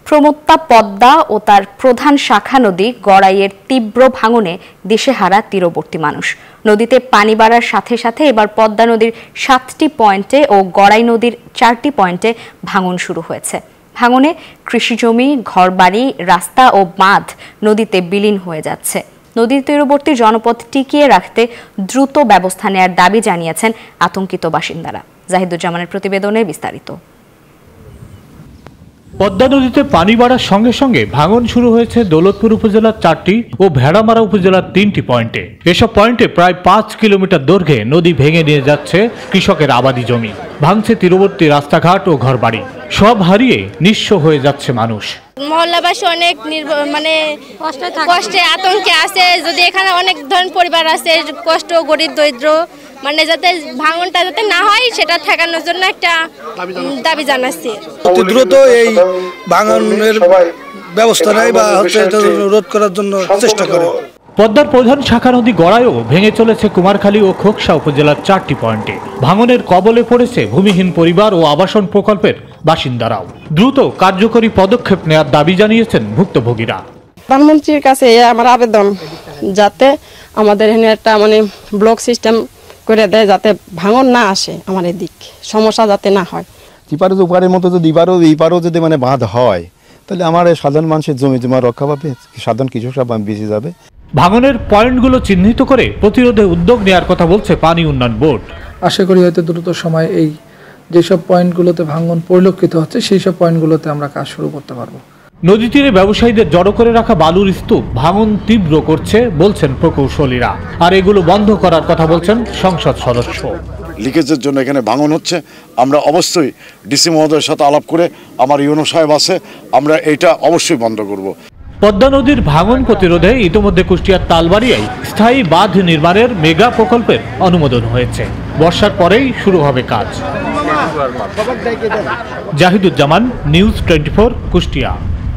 প্রমত্তা পদ্মা ও তার প্রধান শাখা নদী গড়াইয়ের তীব্র ভাঙনে দিশেহারা তীরবর্তী মানুষ। নদীতে পানি বাড়ার সাথে সাথে এবার পদ্মা নদীর 7টি পয়েন্টে ও গড়াই নদীর 4টি পয়েন্টে ভাঙন শুরু হয়েছে। ভাঙনে কৃষিজমি, ঘরবাড়ি, রাস্তা ও বাঁধ নদীতে বিলীন হয়ে যাচ্ছে। নদীর তীরবর্তী জনপদ টিকিয়ে রাখতে দ্রুত ব্যবস্থা নেয়ার দাবি জানিয়েছেন আতঙ্কিত বাসিন্দারা। জাহিদুজ্জামানের প্রতিবেদনে বিস্তারিত। পদ্মা নদীতে পানি বাড়ার সঙ্গে সঙ্গে ভাঙন শুরু হয়েছে দৌলতপুর উপজেলার 4টি ও ভেড়ামারা উপজেলার 3টি পয়েন্টে। এসব পয়েন্টে প্রায় 5 কিলোমিটার দৈর্ঘ্যে নদী ভেঙে নিয়ে যাচ্ছে কৃষকের আবাদি জমি, ভাঙছে তীরবর্তী রাস্তাঘাট ও ঘরবাড়ি। সব হারিয়ে নিঃস্ব হয়ে যাচ্ছে মানুষ। মহল্লাবাসী অনেক কষ্টে আতঙ্কে আছে। যদি এখানে অনেক ধরনের পরিবার আছে, কষ্ট, গরিব, দরিদ্র, মানে যাতে ভাঙনটা যাতে না হয় সেটা ঠেকানোর জন্য একটা দাবি জানাচ্ছি। অতি দ্রুত এই ভাঙনের ব্যবস্থা নেয় বা রোধ করার জন্য চেষ্টা করে। পদ্মার প্রধান শাখা নদী গড়াইও ভেঙে চলেছে কুমারখালী ও খোকসা উপজেলার 4টি পয়েন্টে। ভাঙনের কবলে পড়েছে ভূমিহীন পরিবার ও আবাসন প্রকল্পের বাসিন্দারাও। দ্রুত কার্যকরী পদক্ষেপ নেওয়ার দাবি জানিয়েছেন ভুক্তভোগীরা। প্রধানমন্ত্রীর কাছে আমার আবেদন, যাতে আমাদের এখানে একটা ব্লক সিস্টেম করে দেয়, যাতে ভাঙন না আসে, আমাদের দিক সমস্যা যাতে না হয়। এপারে ওপারের মতো যদি এইপারও যদি বাঁধ হয়, তাহলে আমার সাধারণ মানুষের জমি জমা রক্ষা পাবে, সাধারণ কৃষকরা বেঁচে যাবে। ভাঙনের পয়েন্টগুলো চিহ্নিত করে প্রতিরোধে উদ্যোগ নেওয়ার কথা বলছে পানি উন্নয়ন বোর্ড। আশা করি হয়তো দ্রুত সময় এই যেসব পয়েন্টগুলোতে ভাঙন পরিলক্ষিত হচ্ছে সেই সব পয়েন্টগুলোতে আমরা কাজ শুরু করতে পারবো। নদী তীরে ব্যবসায়ীদের জড়ো করে রাখা বালুর স্তূপ ভাঙন তীব্র করছে বলছেন প্রকৌশলীরা, আর এগুলো বন্ধ করার কথা বলছেন সংসদ সদস্য। লিকেজের জন্য এখানে ভাঙন হচ্ছে, আমরা অবশ্যই ডিসি মহোদয়ের সাথে আলাপ করে, আমার ইউনো সাহেব আছে, আমরা এটা অবশ্যই বন্ধ করব। পদ্মা নদীর ভাঙন প্রতিরোধে ইতিমধ্যে কুষ্টিয়ার তালবাড়িয়ায় স্থায়ী বাঁধ নির্মাণের মেগা প্রকল্পের অনুমোদন হয়েছে। বর্ষার পরেই শুরু হবে কাজ। জাহিদুজ্জামান, নিউজ 24, কুষ্টিয়া।